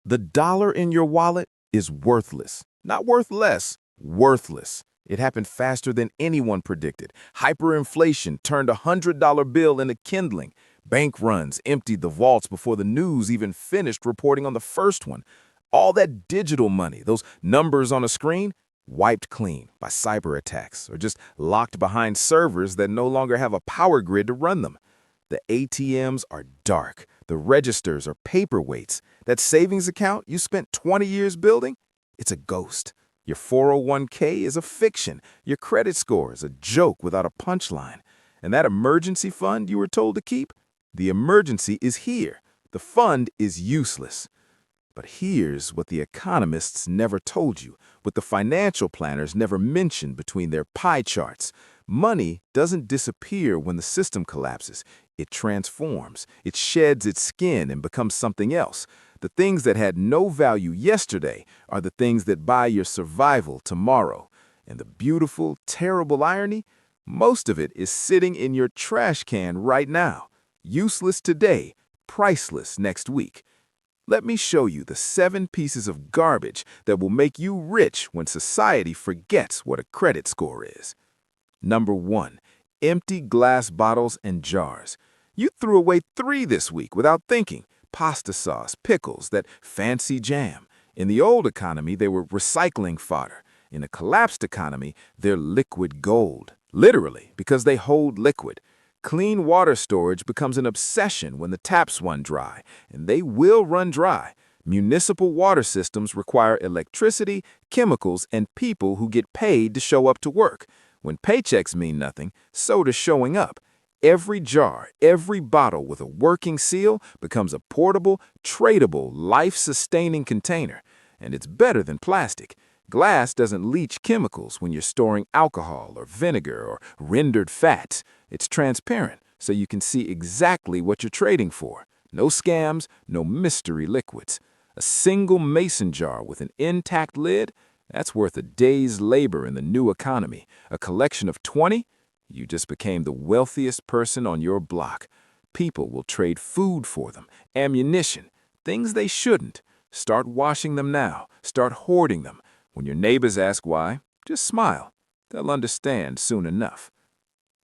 The dollar in your wallet is worthless. Not worth less, worthless. It happened faster than anyone predicted. Hyperinflation turned a $100 bill into kindling. Bank runs emptied the vaults before the news even finished reporting on the first one. All that digital money, those numbers on a screen, wiped clean by cyber attacks or just locked behind servers that no longer have a power grid to run them. The ATMs are dark. The registers are paperweights. That savings account you spent 20 years building, it's a ghost. Your 401k is a fiction. Your credit score is a joke without a punchline. And that emergency fund you were told to keep, the emergency is here. The fund is useless. But here's what the economists never told you, what the financial planners never mentioned between their pie charts. Money doesn't disappear when the system collapses. It transforms. It sheds its skin and becomes something else. The things that had no value yesterday are the things that buy your survival tomorrow. And the beautiful, terrible irony? Most of it is sitting in your trash can right now. Useless today, priceless next week. Let me show you the 7 pieces of garbage that will make you rich when society forgets what a credit score is. Number 1, empty glass bottles and jars. You threw away 3 this week without thinking. Pasta sauce, pickles, that fancy jam. In the old economy, they were recycling fodder. In a collapsed economy, they're liquid gold. Literally, because they hold liquid. Clean water storage becomes an obsession when the taps run dry, and they will run dry. Municipal water systems require electricity, chemicals, and people who get paid to show up to work. When paychecks mean nothing, so does showing up. Every jar, every bottle with a working seal becomes a portable, tradable, life-sustaining container. And it's better than plastic. Glass doesn't leach chemicals when you're storing alcohol or vinegar or rendered fats. It's transparent, so you can see exactly what you're trading for. No scams, no mystery liquids. A single mason jar with an intact lid, that's worth a day's labor in the new economy. A collection of 20? You just became the wealthiest person on your block. People will trade food for them, ammunition, things they shouldn't. Start washing them now. Start hoarding them. When your neighbors ask why, just smile. They'll understand soon enough.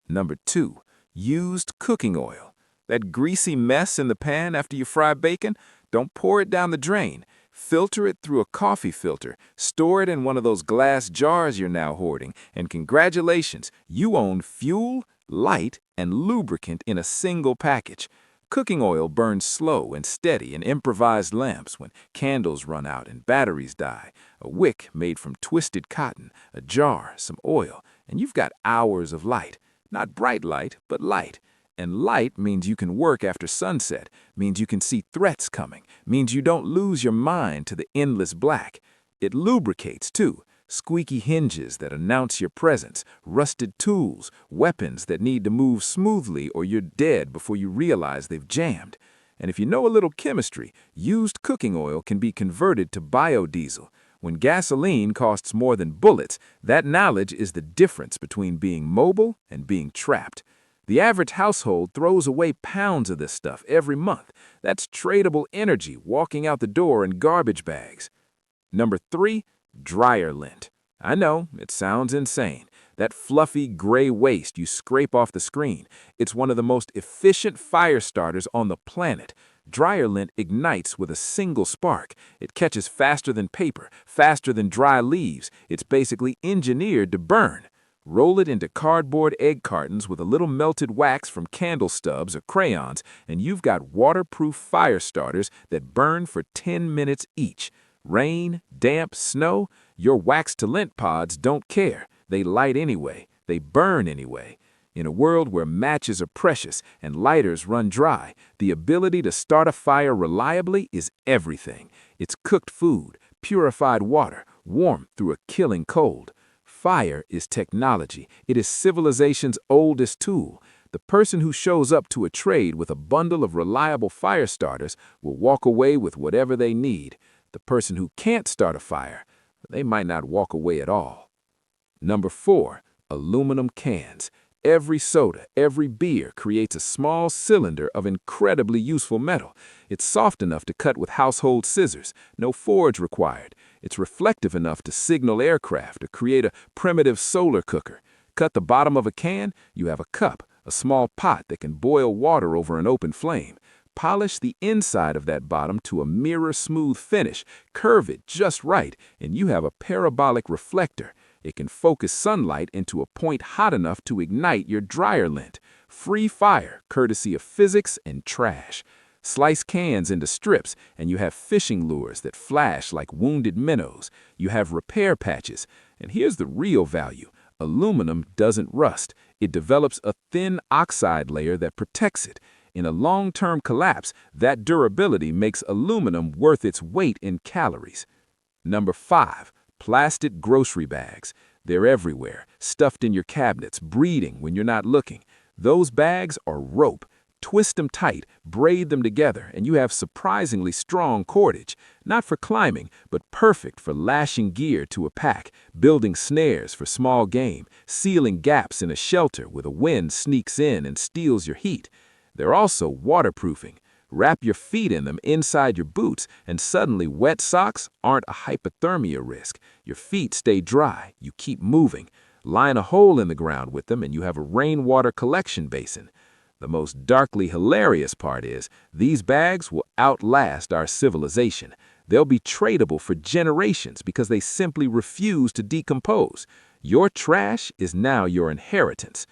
Number 2, used cooking oil. That greasy mess in the pan after you fry bacon, don't pour it down the drain. Filter it through a coffee filter. Store it in one of those glass jars you're now hoarding. And congratulations, you own fuel, light, and lubricant in a single package. Cooking oil burns slow and steady in improvised lamps when candles run out and batteries die. A wick made from twisted cotton, a jar, some oil, and you've got hours of light. Not bright light, but light. And light means you can work after sunset, means you can see threats coming, means you don't lose your mind to the endless black. It lubricates, too. Squeaky hinges that announce your presence, rusted tools, weapons that need to move smoothly or you're dead before you realize they've jammed. And if you know a little chemistry, used cooking oil can be converted to biodiesel. When gasoline costs more than bullets, that knowledge is the difference between being mobile and being trapped. The average household throws away pounds of this stuff every month. That's tradable energy walking out the door in garbage bags. Number 3, dryer lint. I know, it sounds insane. That fluffy gray waste you scrape off the screen. It's one of the most efficient fire starters on the planet. Dryer lint ignites with a single spark. It catches faster than paper, faster than dry leaves. It's basically engineered to burn. Roll it into cardboard egg cartons with a little melted wax from candle stubs or crayons, and you've got waterproof fire starters that burn for 10 minutes each. Rain, damp, snow, your wax-to-lint pods don't care. They light anyway. They burn anyway. In a world where matches are precious and lighters run dry, the ability to start a fire reliably is everything. It's cooked food, purified water, warmth through a killing cold. Fire is technology. It is civilization's oldest tool. The person who shows up to a trade with a bundle of reliable fire starters will walk away with whatever they need. The person who can't start a fire, they might not walk away at all. Number 4, aluminum cans. Every soda, every beer creates a small cylinder of incredibly useful metal. It's soft enough to cut with household scissors, no forge required. It's reflective enough to signal aircraft or create a primitive solar cooker. Cut the bottom of a can, you have a cup, a small pot that can boil water over an open flame. Polish the inside of that bottom to a mirror-smooth finish, curve it just right, and you have a parabolic reflector. It can focus sunlight into a point hot enough to ignite your dryer lint. Free fire, courtesy of physics and trash. Slice cans into strips, and you have fishing lures that flash like wounded minnows. You have repair patches. And here's the real value. Aluminum doesn't rust. It develops a thin oxide layer that protects it. In a long-term collapse, that durability makes aluminum worth its weight in calories. Number 5. Plastic grocery bags. They're everywhere, stuffed in your cabinets, breeding when you're not looking. Those bags are rope. Twist them tight, braid them together, and you have surprisingly strong cordage. Not for climbing, but perfect for lashing gear to a pack, building snares for small game, sealing gaps in a shelter where the wind sneaks in and steals your heat. They're also waterproofing. Wrap your feet in them inside your boots, and suddenly wet socks aren't a hypothermia risk. Your feet stay dry, you keep moving. Line a hole in the ground with them, and you have a rainwater collection basin. The most darkly hilarious part is, these bags will outlast our civilization. They'll be tradable for generations because they simply refuse to decompose. Your trash is now your inheritance.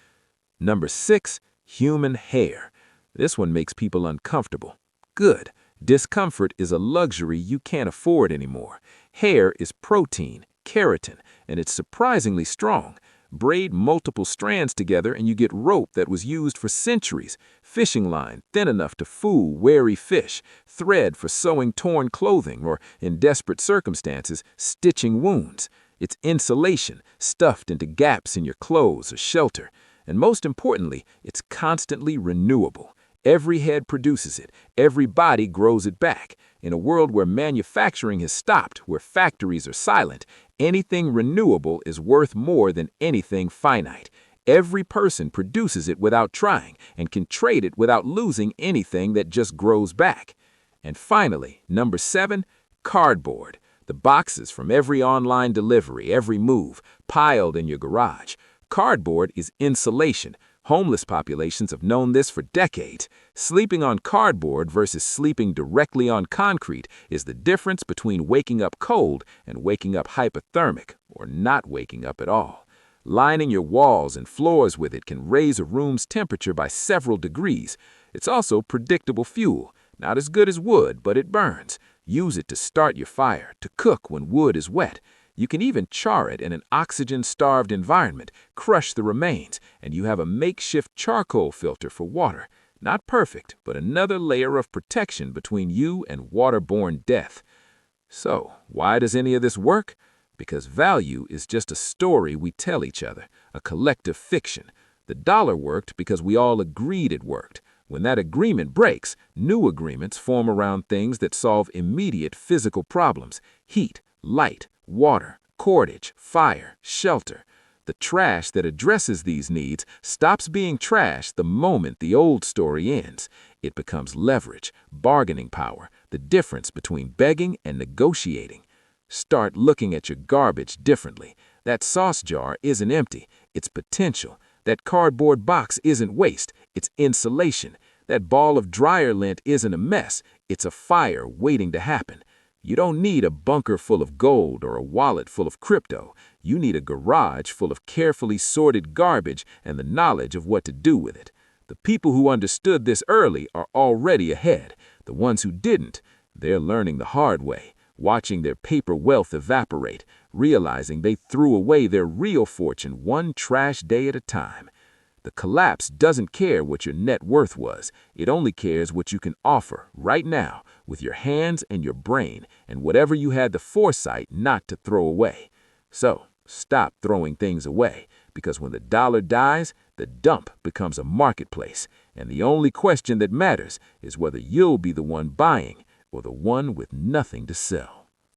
Number 6, human hair. This one makes people uncomfortable. Good. Discomfort is a luxury you can't afford anymore. Hair is protein, keratin, and it's surprisingly strong. Braid multiple strands together and you get rope that was used for centuries. Fishing line thin enough to fool wary fish. Thread for sewing torn clothing or, in desperate circumstances, stitching wounds. It's insulation stuffed into gaps in your clothes or shelter. And most importantly, it's constantly renewable. Every head produces it. Every body grows it back. In a world where manufacturing has stopped, where factories are silent, anything renewable is worth more than anything finite. Every person produces it without trying and can trade it without losing anything that just grows back. And finally, number 7, cardboard. The boxes from every online delivery, every move, piled in your garage. Cardboard is insulation. Homeless populations have known this for decades. Sleeping on cardboard versus sleeping directly on concrete is the difference between waking up cold and waking up hypothermic, or not waking up at all. Lining your walls and floors with it can raise a room's temperature by several degrees. It's also predictable fuel. Not as good as wood, but it burns. Use it to start your fire, to cook when wood is wet. You can even char it in an oxygen-starved environment, crush the remains, and you have a makeshift charcoal filter for water. Not perfect, but another layer of protection between you and waterborne death. So, why does any of this work? Because value is just a story we tell each other, a collective fiction. The dollar worked because we all agreed it worked. When that agreement breaks, new agreements form around things that solve immediate physical problems: heat, light, water, cordage, fire, shelter. The trash that addresses these needs stops being trash the moment the old story ends. It becomes leverage, bargaining power, the difference between begging and negotiating. Start looking at your garbage differently. That sauce jar isn't empty, it's potential. That cardboard box isn't waste, it's insulation. That ball of dryer lint isn't a mess, it's a fire waiting to happen. You don't need a bunker full of gold or a wallet full of crypto. You need a garage full of carefully sorted garbage and the knowledge of what to do with it. The people who understood this early are already ahead. The ones who didn't, they're learning the hard way, watching their paper wealth evaporate, realizing they threw away their real fortune one trash day at a time. The collapse doesn't care what your net worth was. It only cares what you can offer right now with your hands and your brain and whatever you had the foresight not to throw away. So, stop throwing things away, because when the dollar dies, the dump becomes a marketplace, and the only question that matters is whether you'll be the one buying or the one with nothing to sell.